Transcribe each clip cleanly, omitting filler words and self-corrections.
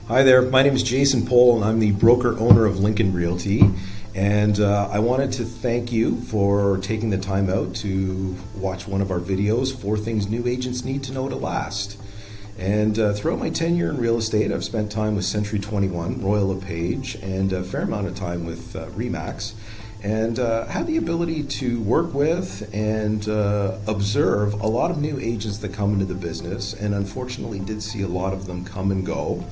Hi there, my name is Jason Pohl and I'm the broker owner of Lincoln Realty. And I wanted to thank you for taking the time out to watch one of our videos, 4 Things New Agents Need to Know to Last. And throughout my tenure in real estate, I've spent time with Century 21, Royal LePage, and a fair amount of time with Remax. And had the ability to work with and observe a lot of new agents that come into the business, and unfortunately did see a lot of them come and go.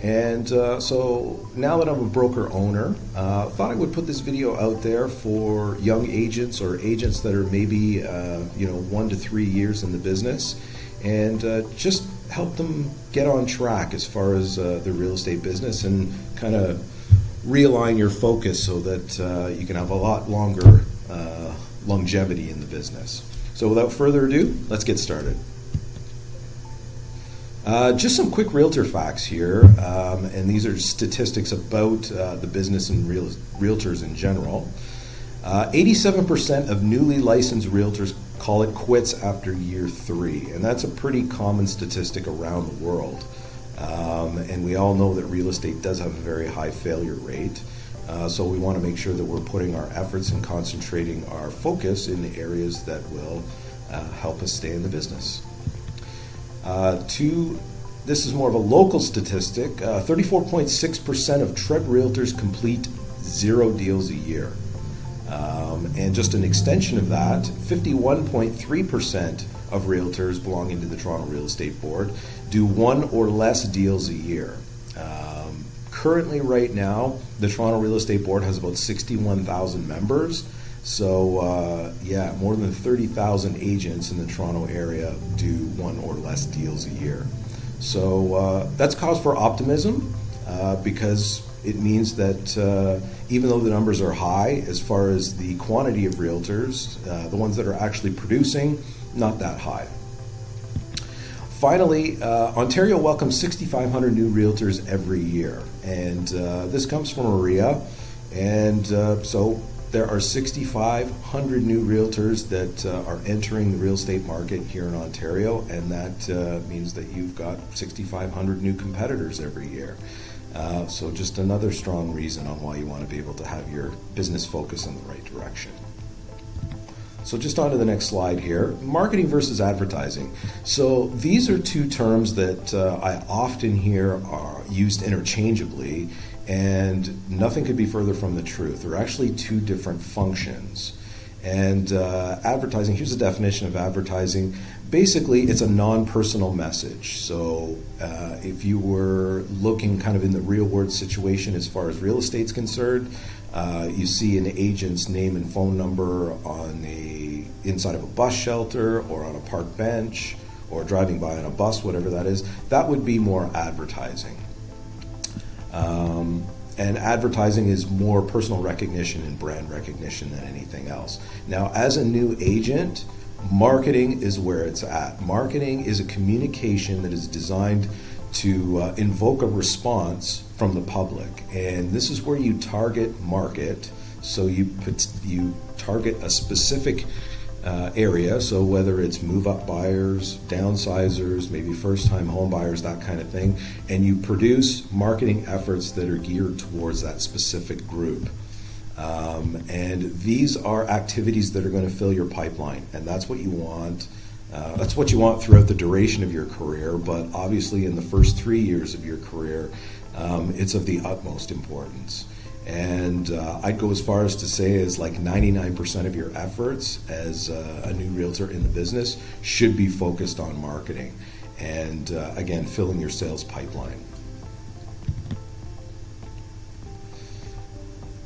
And so now that I'm a broker owner, thought I would put this video out there for young agents or agents that are maybe 1 to 3 years in the business, and just help them get on track as far as the real estate business and kind of realign your focus so that you can have a lot longer longevity in the business. So without further ado, let's get started. Just some quick realtor facts here, and these are statistics about the business and realtors in general. 87% of newly licensed realtors call it quits after year 3, and that's a pretty common statistic around the world. And we all know that real estate does have a very high failure rate, so we want to make sure that we're putting our efforts and concentrating our focus in the areas that will help us stay in the business. This is more of a local statistic. 34.6% of TREB realtors complete 0 deals a year. And just an extension of that, 51.3% of realtors belonging to the Toronto Real Estate Board do 1 or less deals a year. Currently, right now, the Toronto Real Estate Board has about 61,000 members. So more than 30,000 agents in the Toronto area do 1 or less deals a year. So that's cause for optimism because it means that even though the numbers are high as far as the quantity of realtors, the ones that are actually producing, not that high. Finally, Ontario welcomes 6,500 new realtors every year, and this comes from Maria, and so there are 6,500 new realtors that are entering the real estate market here in Ontario, and that means that you've got 6,500 new competitors every year. So just another strong reason on why you want to be able to have your business focus in the right direction. So just on to the next slide here, marketing versus advertising. So these are 2 terms that I often hear are used interchangeably, and nothing could be further from the truth. They're actually 2 different functions. And advertising, here's the definition of advertising. Basically, it's a non-personal message. So if you were looking kind of in the real world situation as far as real estate's concerned, you see an agent's name and phone number on inside of a bus shelter or on a park bench or driving by on a bus, whatever that is, that would be more advertising. And advertising is more personal recognition and brand recognition than anything else. Now, as a new agent, marketing is where it's at. Marketing is a communication that is designed to invoke a response from the public. And this is where you target market. So you target a specific area, so whether it's move-up buyers, downsizers, maybe first-time home buyers, that kind of thing, and you produce marketing efforts that are geared towards that specific group. And these are activities that are going to fill your pipeline, and that's what you want. That's what you want throughout the duration of your career, but obviously in the first 3 years of your career, it's of the utmost importance. And I'd go as far as to say is like 99% of your efforts as a new realtor in the business should be focused on marketing and, again, filling your sales pipeline.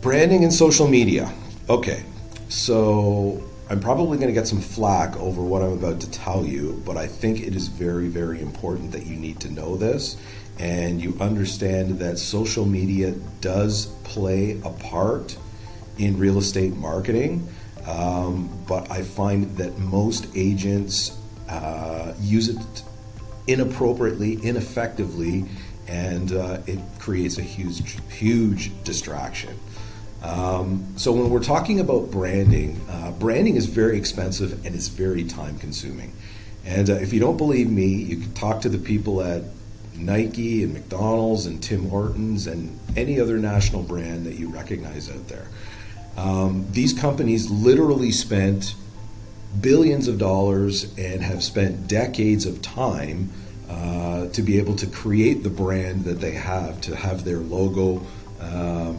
Branding and social media. Okay, so I'm probably going to get some flack over what I'm about to tell you, but I think it is very, very important that you need to know this and you understand that social media does play a part in real estate marketing, but I find that most agents use it inappropriately, ineffectively, and it creates a huge distraction. So when we're talking about branding, branding is very expensive and it's very time consuming. And if you don't believe me, you can talk to the people at Nike and McDonald's and Tim Hortons and any other national brand that you recognize out there. These companies literally spent billions of dollars and have spent decades of time to be able to create the brand that they have, to have their logo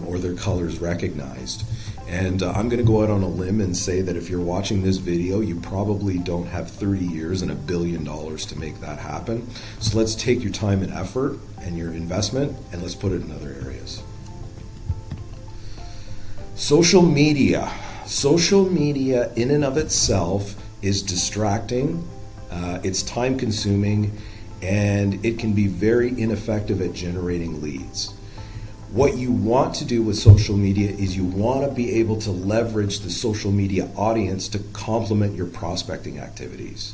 or their colors recognized. And I'm going to go out on a limb and say that if you're watching this video, you probably don't have 30 years and $1 billion to make that happen. So let's take your time and effort and your investment and let's put it in other areas. Social media. Social media in and of itself is distracting, it's time consuming, and it can be very ineffective at generating leads. What you want to do with social media is you want to be able to leverage the social media audience to complement your prospecting activities.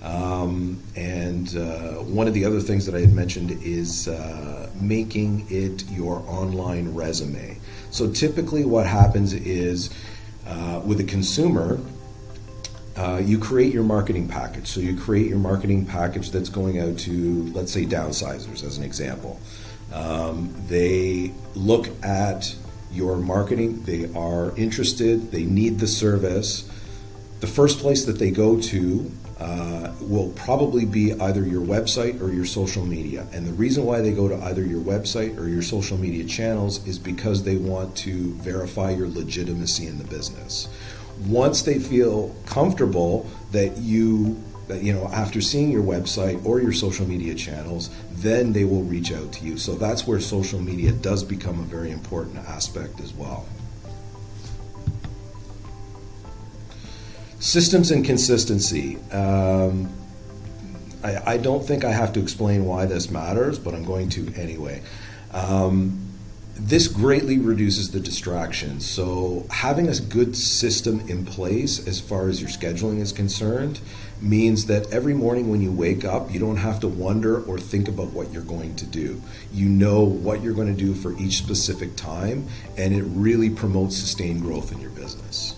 One of the other things that I had mentioned is making it your online resume. So typically what happens is with a consumer, you create your marketing package. So you create your marketing package that's going out to, let's say, downsizers as an example. They look at your marketing, they are interested, they need the service. The first place that they go to will probably be either your website or your social media. And the reason why they go to either your website or your social media channels is because they want to verify your legitimacy in the business. Once they feel comfortable that after seeing your website or your social media channels, then they will reach out to you. So that's where social media does become a very important aspect as well. Systems and consistency. I don't think I have to explain why this matters, but I'm going to anyway. This greatly reduces the distractions. So having a good system in place as far as your scheduling is concerned means that every morning when you wake up, you don't have to wonder or think about what you're going to do. You know what you're going to do for each specific time, and it really promotes sustained growth in your business.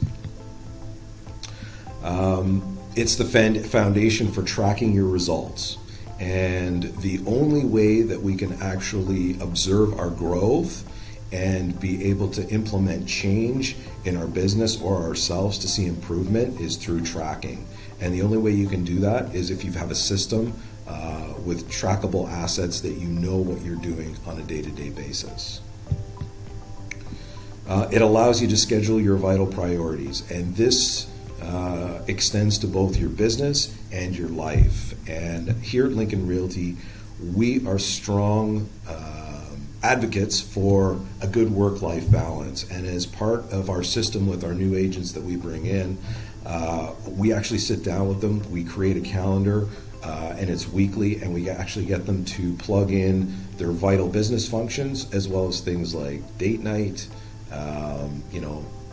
It's the foundation for tracking your results. And the only way that we can actually observe our growth and be able to implement change in our business or ourselves to see improvement is through tracking. And the only way you can do that is if you have a system with trackable assets that you know what you're doing on a day-to-day basis. It allows you to schedule your vital priorities, and this extends to both your business and your life. And here at Lincoln Realty, we are strong advocates for a good work-life balance. And as part of our system with our new agents that we bring in, we actually sit down with them, we create a calendar, and it's weekly, and we actually get them to plug in their vital business functions as well as things like date night,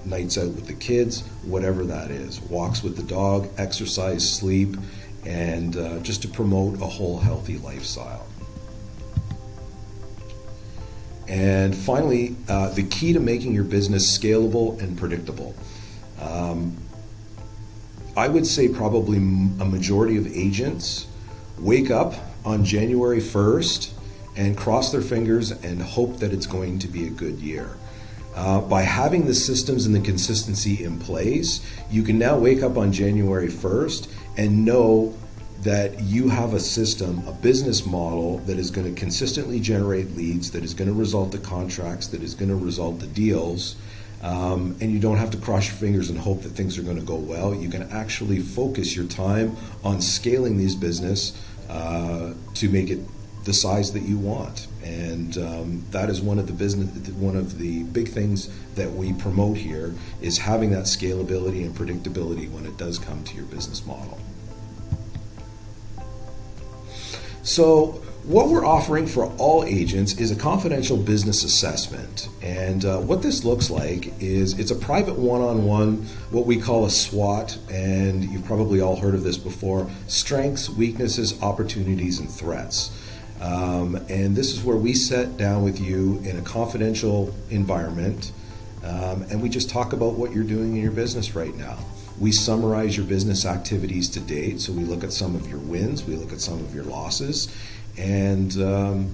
nights out with the kids, whatever that is, walks with the dog, exercise, sleep, and just to promote a whole healthy lifestyle. And finally, the key to making your business scalable and predictable. I would say probably a majority of agents wake up on January 1st and cross their fingers and hope that it's going to be a good year. By having the systems and the consistency in place, you can now wake up on January 1st and know that you have a system, a business model that is going to consistently generate leads, that is going to result to contracts, that is going to result to deals, and you don't have to cross your fingers and hope that things are going to go well. You can actually focus your time on scaling these business to make it the size that you want. And that is one of the big things that we promote here, is having that scalability and predictability when it does come to your business model. So what we're offering for all agents is a confidential business assessment. And what this looks like is it's a private one-on-one, what we call a SWOT, and you've probably all heard of this before: strengths, weaknesses, opportunities, and threats. And this is where we sit down with you in a confidential environment, and we just talk about what you're doing in your business right now. We summarize your business activities to date, so we look at some of your wins, we look at some of your losses, and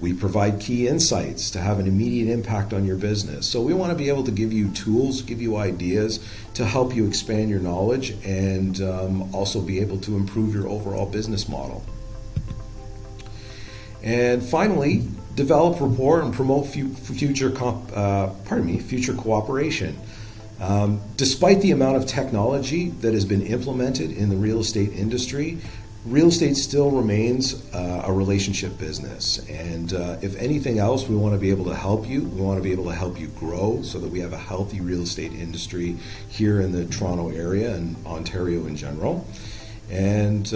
we provide key insights to have an immediate impact on your business. So we want to be able to give you tools, give you ideas to help you expand your knowledge and also be able to improve your overall business model. And finally, develop rapport and promote future cooperation. Despite the amount of technology that has been implemented in the real estate industry, real estate still remains a relationship business. And if anything else, we want to be able to help you. We want to be able to help you grow so that we have a healthy real estate industry here in the Toronto area and Ontario in general. And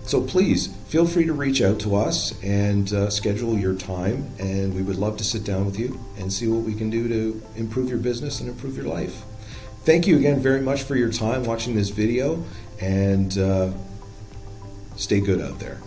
so please feel free to reach out to us and schedule your time, and we would love to sit down with you and see what we can do to improve your business and improve your life. Thank you again very much for your time watching this video, and stay good out there.